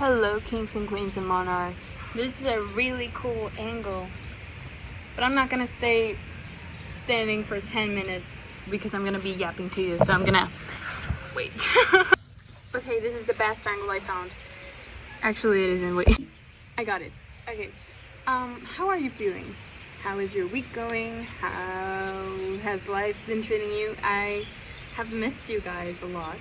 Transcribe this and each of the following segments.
Hello kings and queens and monarchs. This is a really cool angle, but I'm not gonna stay standing for 10 minutes because I'm gonna be yapping to you, so I'm gonna wait. Okay, this is the best angle I found. Actually it isn't, wait. I got it. Okay, how are you feeling? How is your week going? How has life been treating you? I have missed you guys a lot.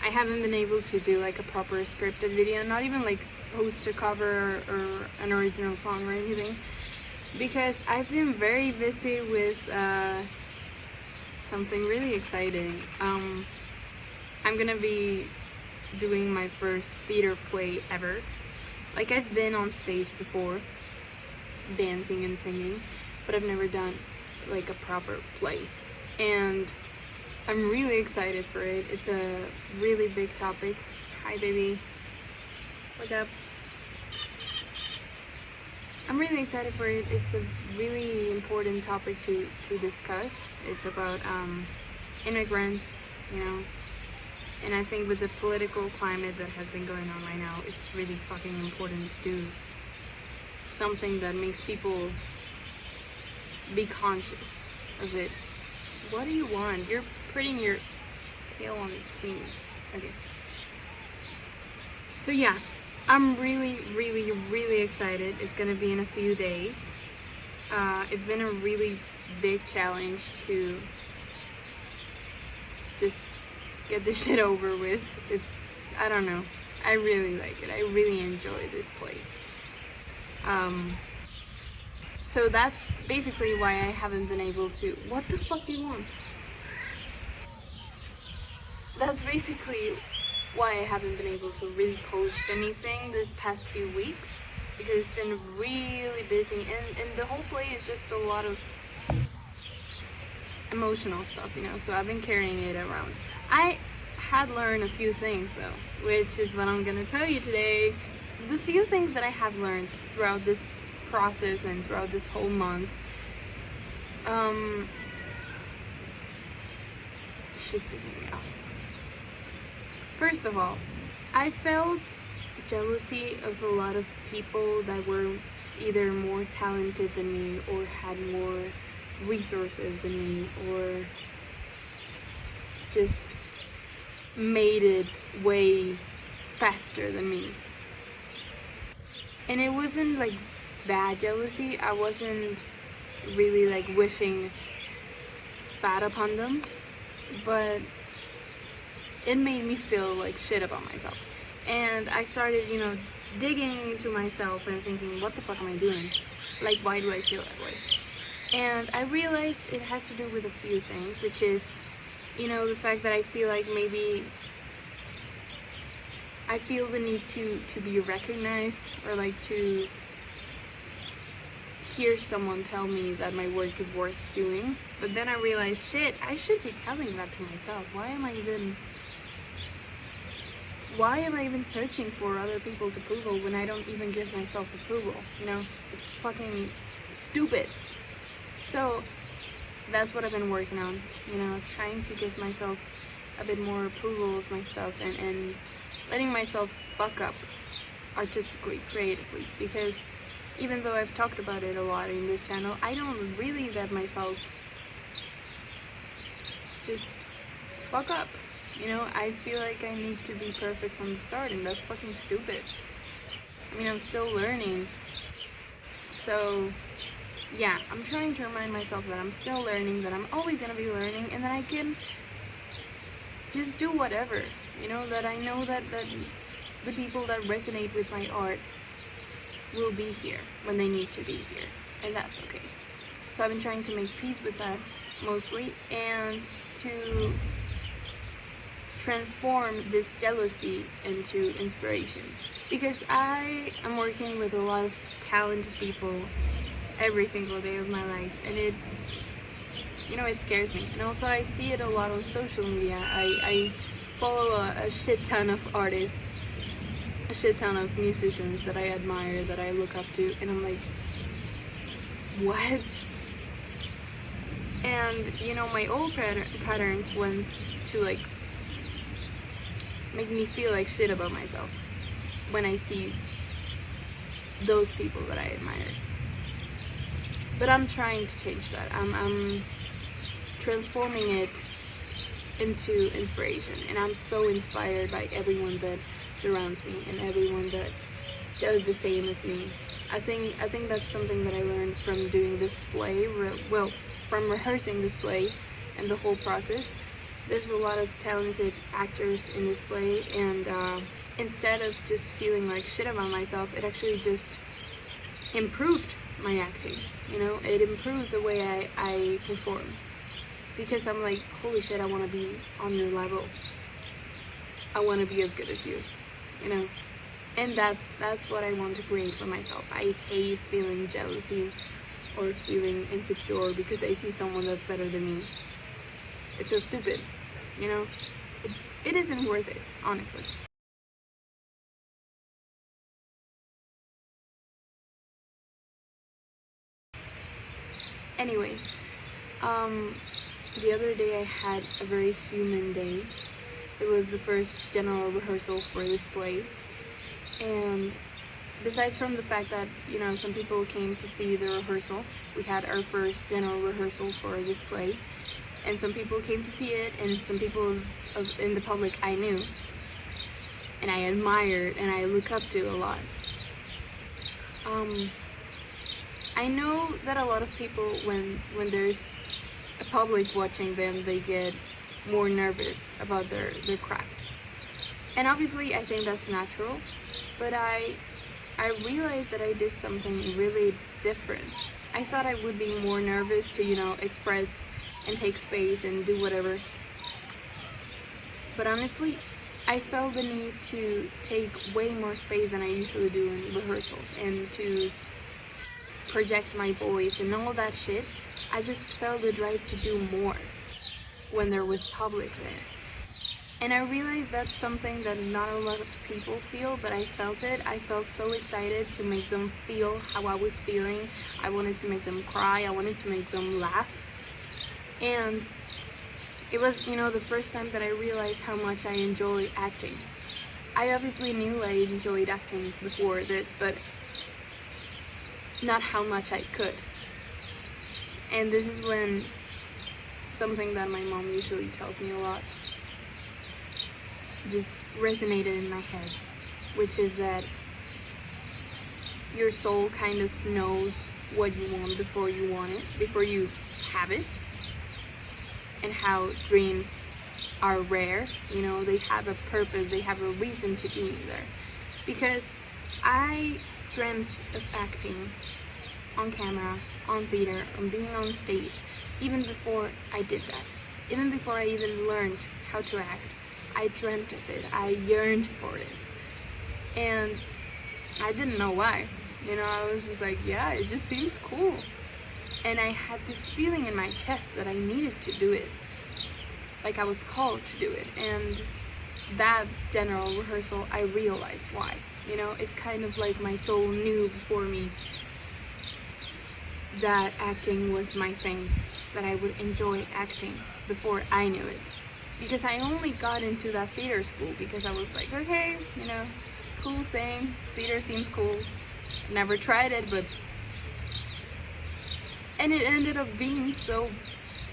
I haven't been able to do like a proper scripted video, not even like post a cover or an original song or anything, because I've been very busy with something really exciting. I'm gonna be doing my first theater play ever. Like, I've been on stage before, dancing and singing, but I've never done like a proper play, and I'm really excited for it. It's a really big topic. Hi baby, what's up? I'm really excited for it. It's a really important topic to discuss. It's about immigrants, you know, and I think with the political climate that has been going on right now, it's really fucking important to do something that makes people be conscious of it. What do you want? You're putting your tail on the screen. Okay. So yeah, I'm really excited. It's gonna be in a few days. It's been a really big challenge to just get this shit over with. I don't know. I really like it. I really enjoy this play. So that's basically why I haven't been able to... What the fuck do you want? That's basically why I haven't been able to really post anything this past few weeks, because it's been really busy, and the whole play is just a lot of emotional stuff, you know, so I've been carrying it around. I had learned a few things though, which is what I'm gonna tell you today. The few things that I have learned throughout this process and throughout this whole month, she's pissing me off. First of all, I felt jealousy of a lot of people that were either more talented than me, or had more resources than me, or just made it way faster than me. And it wasn't like bad jealousy. I wasn't really like wishing bad upon them, but it made me feel like shit about myself. And I started, you know, digging into myself and thinking, what the fuck am I doing? Like, why do I feel that way? And I realized it has to do with a few things, which is, you know, the fact that I feel like maybe I feel the need to be recognized, or like to hear someone tell me that my work is worth doing. But then I realized, shit, I should be telling that to myself. Why am I even searching for other people's approval when I don't even give myself approval? You know, it's fucking stupid. So that's what I've been working on, you know, trying to give myself a bit more approval of my stuff, and letting myself fuck up artistically, creatively, because even though I've talked about it a lot in this channel, I don't really let myself just fuck up, you know. I feel like I need to be perfect from the start, and that's fucking stupid. I mean, I'm still learning, so yeah, I'm trying to remind myself that I'm still learning, that I'm always gonna be learning, and that I can just do whatever, you know, that I know that the people that resonate with my art will be here when they need to be here, and that's okay. So I've been trying to make peace with that mostly, and to transform this jealousy into inspiration, because I am working with a lot of talented people every single day of my life, and it, you know, it scares me. And also I see it a lot on social media. I follow a shit ton of artists, a shit ton of musicians that I admire, that I look up to, and I'm like, what? And you know, my old patterns went to like make me feel like shit about myself when I see those people that I admire. But I'm trying to change that. I'm transforming it into inspiration, and I'm so inspired by everyone that surrounds me and everyone that does the same as me. I think that's something that I learned from doing this play, from rehearsing this play and the whole process. There's a lot of talented actors in this play, and instead of just feeling like shit about myself, it actually just improved my acting, you know? It improved the way I perform, because I'm like, holy shit, I want to be on your level. I want to be as good as you, you know? And that's what I want to create for myself. I hate feeling jealousy or feeling insecure because I see someone that's better than me. It's so stupid, you know? It isn't worth it, honestly. Anyway, the other day I had a very human day. It was the first general rehearsal for this play, and besides from the fact that, you know, some people came to see the rehearsal, we had our first general rehearsal for this play, and some people came to see it, and some people in the public I knew, and I admired, and I look up to a lot. I know that a lot of people, when there's a public watching them, they get more nervous about their craft. And obviously I think that's natural, but I realized that I did something really different. I thought I would be more nervous to, you know, express and take space and do whatever. But honestly, I felt the need to take way more space than I usually do in rehearsals, and to project my voice and all that shit. I just felt the drive to do more when there was public there. And I realized that's something that not a lot of people feel, but I felt it. I felt so excited to make them feel how I was feeling. I wanted to make them cry. I wanted to make them laugh. And it was, you know, the first time that I realized how much I enjoy acting. I obviously knew I enjoyed acting before this, but not how much I could. And this is when something that my mom usually tells me a lot just resonated in my head, which is that your soul kind of knows what you want before you want it, before you have it, and how dreams are rare, you know, they have a purpose, they have a reason to be there. Because I dreamt of acting on camera, on theater, on being on stage, even before I did that. Even before I even learned how to act, I dreamt of it. I yearned for it. And I didn't know why. You know, I was just like, yeah, it just seems cool. And I had this feeling in my chest that I needed to do it. Like I was called to do it. And that general rehearsal, I realized why. You know, it's kind of like my soul knew before me that acting was my thing, that I would enjoy acting before I knew it. Because I only got into that theater school because I was like, okay, you know, cool thing, theater seems cool. Never tried it, but... And it ended up being so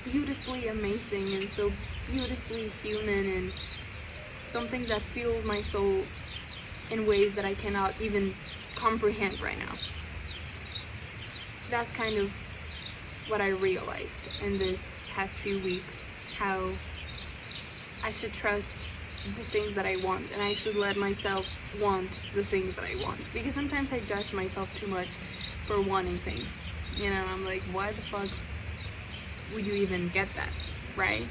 beautifully amazing and so beautifully human, and something that fueled my soul in ways that I cannot even comprehend right now. That's kind of what I realized in this past few weeks, how I should trust the things that I want, and I should let myself want the things that I want. Because sometimes I judge myself too much for wanting things. You know, I'm like, why the fuck would you even get that, right?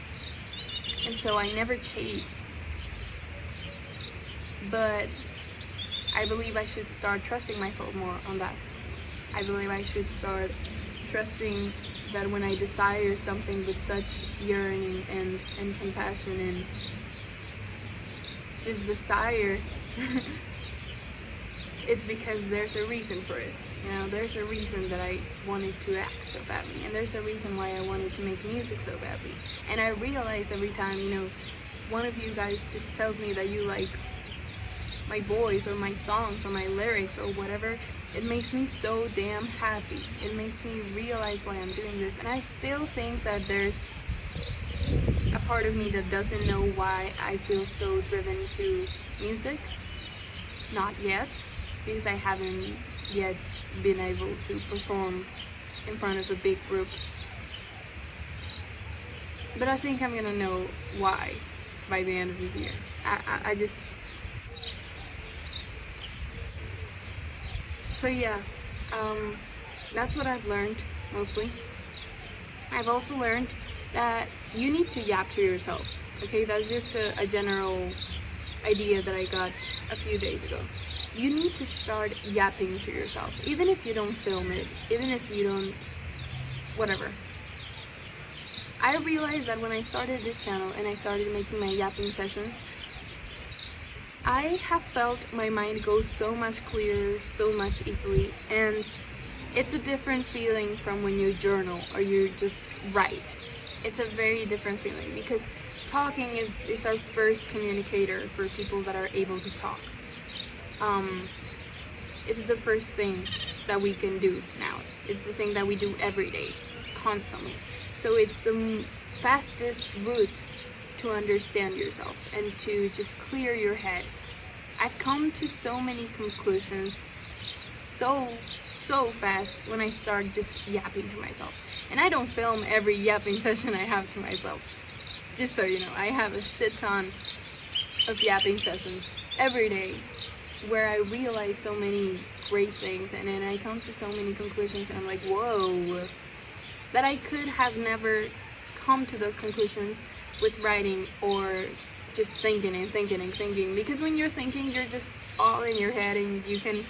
And so I never chase. But I believe I should start trusting myself more on that. I believe I should start trusting that when I desire something with such yearning and compassion and just desire, it's because there's a reason for it. You know, there's a reason that I wanted to act so badly, and there's a reason why I wanted to make music so badly. And I realize every time, you know, one of you guys just tells me that you like my voice or my songs or my lyrics or whatever, it makes me so damn happy. It makes me realize why I'm doing this. And I still think that there's a part of me that doesn't know why I feel so driven to music. Not yet, because I haven't yet been able to perform in front of a big group. But I think I'm gonna know why by the end of this year. I just... So yeah, that's what I've learned, mostly. I've also learned that you need to yap to yourself, okay? That's just a general idea that I got a few days ago. You need to start yapping to yourself, even if you don't film it, even if you don't... whatever. I realized that when I started this channel and I started making my yapping sessions, I have felt my mind go so much clearer, so much easily, and it's a different feeling from when you journal or you just write. It's a very different feeling because talking is our first communicator for people that are able to talk. It's the first thing that we can do now. It's the thing that we do every day, constantly. So it's the fastest route to understand yourself and to just clear your head. I've come to so many conclusions so fast when I start just yapping to myself. And I don't film every yapping session I have to myself. Just so you know, I have a shit ton of yapping sessions every day where I realize so many great things, and then I come to so many conclusions and I'm like, whoa, that I could have never come to those conclusions with writing or just thinking and thinking and thinking, because when you're thinking, you're just all in your head and you can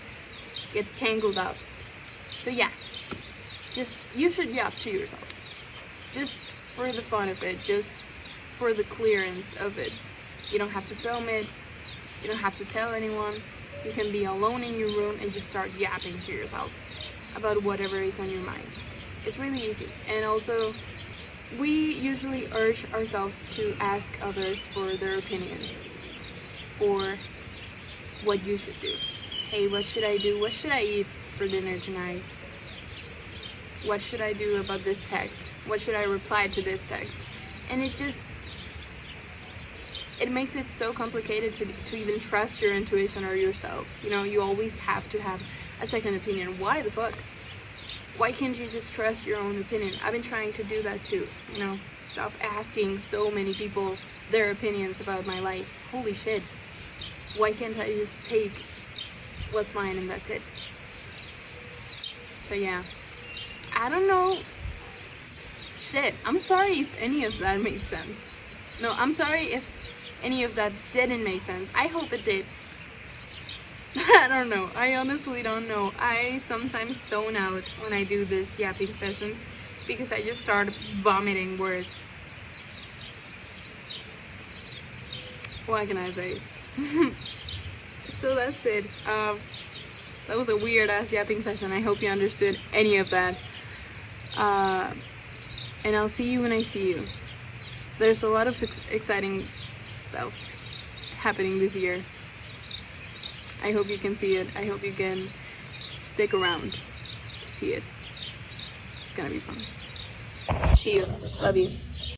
get tangled up. So yeah, just, you should yap to yourself, just for the fun of it, just for the clearance of it. You don't have to film it, you don't have to tell anyone. You can be alone in your room and just start yapping to yourself about whatever is on your mind. It's really easy. And also, we usually urge ourselves to ask others for their opinions, for what you should do. Hey, what should I do? What should I eat for dinner tonight? What should I do about this text? What should I reply to this text? And it makes it so complicated to even trust your intuition or yourself. You know, you always have to have a second opinion. Why the fuck? Why can't you just trust your own opinion? I've been trying to do that too, you know, stop asking so many people their opinions about my life. Holy shit. Why can't I just take what's mine and that's it? So yeah, I don't know. Shit, I'm sorry if any of that made sense. No, I'm sorry if any of that didn't make sense. I hope it did. I don't know. I honestly don't know. I sometimes zone out when I do this yapping sessions because I just start vomiting words. What can I say? So that's it. That was a weird ass yapping session. I hope you understood any of that. And I'll see you when I see you. There's a lot of exciting stuff happening this year. I hope you can see it. I hope you can stick around to see it. It's gonna be fun. See you. Love you.